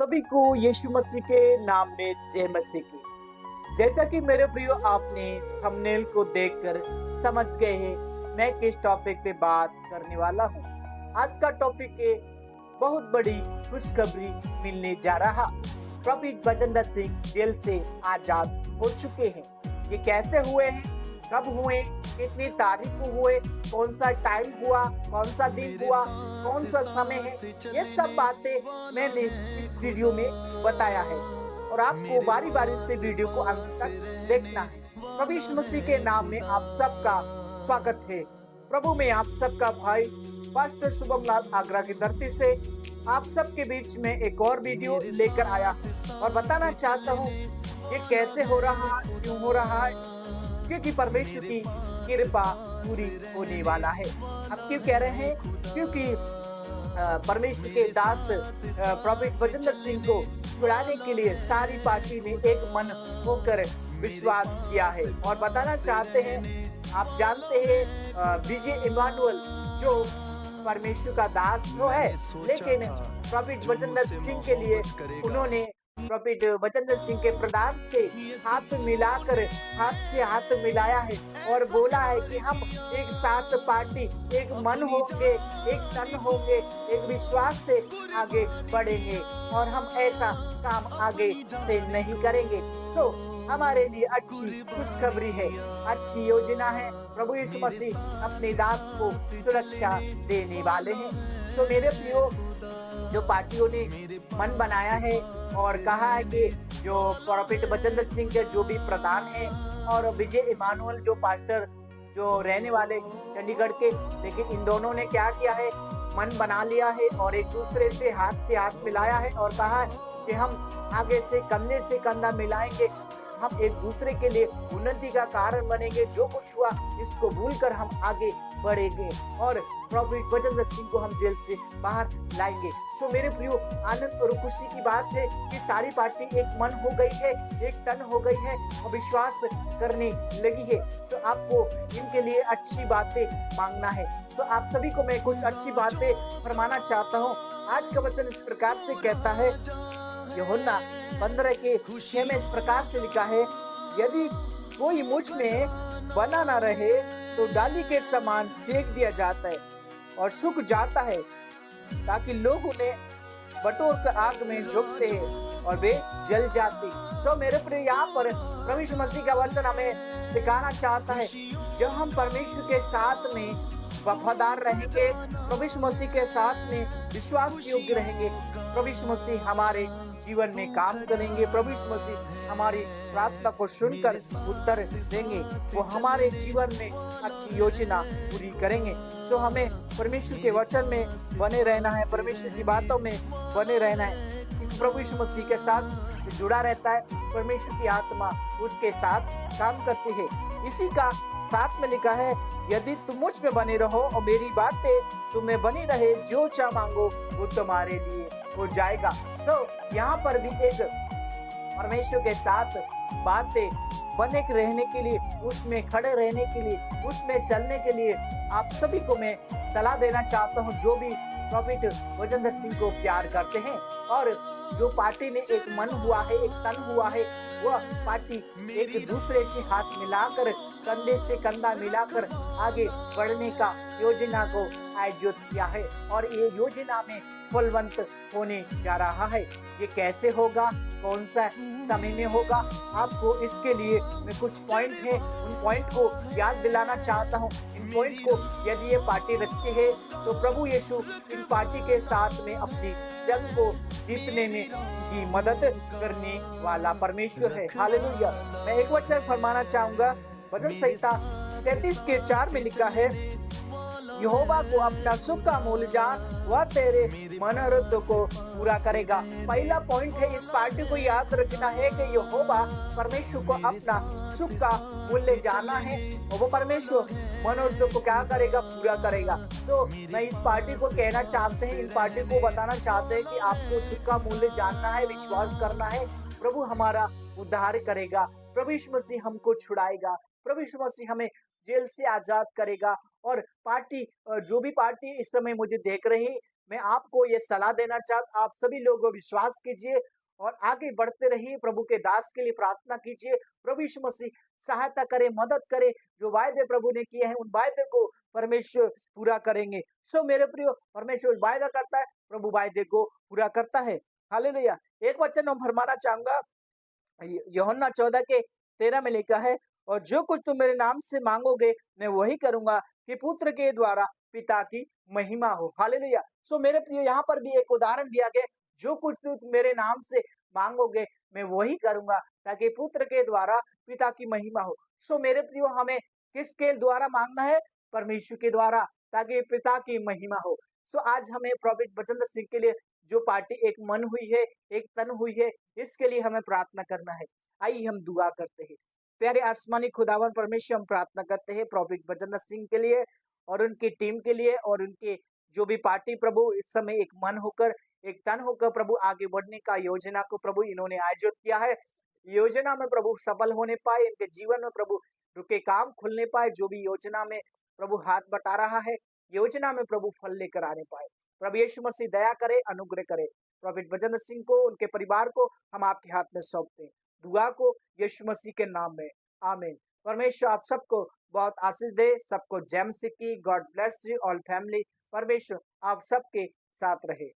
सभी को यीशु मसीह के नाम में जय मसीह की। जैसा कि मेरे प्रियो आपने थंबनेल को देखकर समझ गए हैं मैं किस टॉपिक पे बात करने वाला हूँ। आज का टॉपिक है बहुत बड़ी खुशखबरी मिलने जा रहा। प्रॉफिट बजेंद्र सिंह जेल से आजाद हो चुके हैं। ये कैसे हुए हैं, कब हुए, कितनी तारीख को हुए, कौन सा टाइम हुआ, कौन सा दिन हुआ, कौन सा समय है, ये सब बातें मैंने इस वीडियो में बताया है और आपको बारी बारी से वीडियो को अंत तक देखना है। प्रभु यीशु मसीह के नाम में आप सबका स्वागत है। प्रभु में आप सबका भाई पास्टर शुभम लाल आगरा की धरती से आप सबके बीच में एक और वीडियो लेकर आया और बताना चाहता हूँ ये कैसे हो रहा है, क्यों हो रहा है, क्योंकि परमेश्वर की कृपा पूरी होने वाला है। हम क्यों कह रहे हैं? क्योंकि परमेश्वर के दास प्रॉफिट बजेंद्र सिंह को छुड़ाने के लिए सारी पार्टी ने एक मन होकर विश्वास किया है और बताना चाहते हैं। आप जानते हैं विजय इमानुअल जो परमेश्वर का दास तो है, लेकिन प्रॉफिट बजेंद्र सिंह के लिए उन्होंने प्रॉफिट बजेंद्र सिंह के प्रधान से हाथ मिलाकर हाथ से हाथ मिलाया है और बोला है कि हम एक साथ पार्टी, एक मन होंगे, एक तन होंगे, एक विश्वास से आगे बढ़ेंगे और हम ऐसा काम आगे से नहीं करेंगे। तो हमारे लिए अच्छी खुशखबरी है, अच्छी योजना है। प्रभु यीशु मसीह अपने दास को सुरक्षा देने वाले हैं। तो मेरे प्रियो, जो पार्टियों ने मन बनाया है और कहा है कि जो प्रॉफिट बजेंद्र सिंह के जो भी प्रधान हैं और विजय इमानुअल जो पास्टर जो रहने वाले चंडीगढ़ के, लेकिन इन दोनों ने क्या किया है, मन बना लिया है और एक दूसरे से हाथ मिलाया है और कहा है कि हम आगे से कंधा मिलाएंगे, हम एक दूसरे के लिए उन्नति का कारण बनेंगे, जो कुछ हुआ इसको भूलकर हम आगे बढ़ेंगे और प्रॉफिट बजेंद्र सिंह को हम जेल से बाहर लाएंगे। सो मेरे प्रियो, आनंद और खुशी की बात है कि सारी पार्टी एक मन हो गई है, एक तन हो गई है और विश्वास करने लगी है। तो आपको इनके लिए अच्छी बातें मांगना है। तो आप सभी को मैं कुछ अच्छी बातें फरमाना चाहता हूँ। आज का वचन इस प्रकार से कहता है, यूहन्ना 15 के 6 में इस प्रकार से लिखा है, यदि कोई मुझ में बना न रहे तो डाली के समान फेंक दिया जाता है और सूख जाता है, ताकि लोग उन्हें बटोर कर आग में झोंकते हैं और वे जल जाते। सो मेरे प्रिय, यहाँ पर प्रभु यीशु मसीह का वचन हमें सिखाना चाहता है, जब हम परमेश्वर के साथ में वफादार रहेंगे, प्रभु यीशु मसीह के साथ में विश्वास योग्य रहेंगे, प्रभु यीशु मसीह हमारे जीवन में काम करेंगे, प्रभु यीशु मसीह हमारी प्रार्थना को सुनकर उत्तर देंगे, वो हमारे जीवन में अच्छी योजना पूरी करेंगे। सो हमें परमेश्वर के वचन में बने रहना है, परमेश्वर की बातों में बने रहना है। प्रभु यीशु मसीह के साथ जुड़ा रहता है, परमेश्वर की आत्मा उसके साथ काम करती है। इसी का साथ में लिखा है, यदि तुम मुझ में बने रहो और मेरी बातें तुम्हें बनी रहे, जो चाह मांगो वो तुम्हारे लिए हो जाएगा। यहाँ पर भी एक परमेश्वर के साथ बातें बने रहने के लिए, उसमें खड़े रहने के लिए, उसमें चलने के लिए आप सभी को मैं सलाह देना चाहता हूँ, जो भी प्रॉफिट बजेंद्र सिंह को प्यार करते हैं और जो पार्टी ने एक मन हुआ है, एक तन हुआ है, वह पार्टी एक दूसरे से हाथ मिलाकर, कंधे से कंधा मिलाकर आगे बढ़ने का योजना को आयोजित किया है और ये योजना में फलवंत होने जा रहा है। ये कैसे होगा, कौन सा समय में होगा, आपको इसके लिए मैं कुछ पॉइंट है उन पॉइंट को याद दिलाना चाहता हूँ। इन पॉइंट को यदि ये पार्टी रखती है तो प्रभु यीशु इन पार्टी के साथ में अपनी जंग को जीतने में की मदद करने वाला परमेश्वर है। हालेलुया। मैं एक वचन फरमाना चाहूंगा, भजन संहिता 33 के 4 में लिखा है, यहोवा को अपना सुख का मूल्य जान, वह तेरे मनोरथ को पूरा करेगा। पहला पॉइंट है, इस पार्टी को याद रखना है कि यहोवा परमेश्वर को अपना सुख का मूल्य जानना है और वो परमेश्वर मनोरथ को क्या करेगा, पूरा करेगा। तो मैं इस पार्टी को कहना चाहते हैं, इन पार्टी को बताना चाहते हैं कि आपको सुख का मूल्य जानना है, विश्वास करना है, प्रभु हमारा उद्धार करेगा, प्रभु यीशु मसीह हमको छुड़ाएगा, प्रभु यीशु मसीह हमें जेल से आजाद करेगा। और पार्टी, जो भी पार्टी इस समय मुझे देख रही, मैं आपको ये सलाह देना चाहता, आप सभी लोग विश्वास कीजिए और आगे बढ़ते रहिए। प्रभु के दास के लिए प्रार्थना कीजिए। प्रभु यीशु मसीह सहायता करे, मदद करे। जो वायदे प्रभु ने किए हैं उन वायदे को परमेश्वर पूरा करेंगे। सो मेरे प्रियो, परमेश्वर वायदा करता है, प्रभु वायदे को पूरा करता है। हालेलुया। एक वचन मैं फरमाना चाहूंगा, यूहन्ना 14:13 में लिखा है, और जो कुछ तुम मेरे नाम से मांगोगे मैं वही करूंगा, कि पुत्र के द्वारा पिता की महिमा हो। हालेलुया। सो मेरे प्रियो, यहाँ पर भी एक उदाहरण दिया गया, जो कुछ तुम मेरे नाम से मांगोगे मैं वही करूंगा, ताकि पुत्र के द्वारा पिता की महिमा हो। सो मेरे प्रियो, हमें किसके द्वारा मांगना है? परमेश्वर के द्वारा, ताकि पिता की महिमा हो। सो आज हमें प्रॉफिट बचन सिंह के लिए जो पार्टी एक मन हुई है, एक तन हुई है, इसके लिए हमें प्रार्थना करना है। आइए हम दुआ करते हैं। प्यारे आसमानी खुदावन परमेश्वर, हम प्रार्थना करते हैं प्रॉफिट बचन सिंह के लिए और उनकी टीम के लिए, और उनके जो भी पार्टी प्रभु इस समय एक मन होकर, एक तन होकर प्रभु आगे बढ़ने का योजना को प्रभु इन्होंने आयोजित किया है। योजना में प्रभु सफल होने पाए, इनके जीवन में प्रभु रुके काम खुलने पाए। जो भी योजना में प्रभु हाथ बटा रहा है, योजना में प्रभु फल लेकर आने पाए। प्रभु यीशु मसीह दया करे, अनुग्रह करे। प्रॉफिट बचन सिंह को, उनके परिवार को हम आपके हाथ में सौंपते हैं। दुआ को यीशु मसीह के नाम में, आमीन। परमेश्वर आप सबको बहुत आशीष दे, सबको जय मसीह की। God bless you all family. परमेश्वर आप सबके साथ रहे।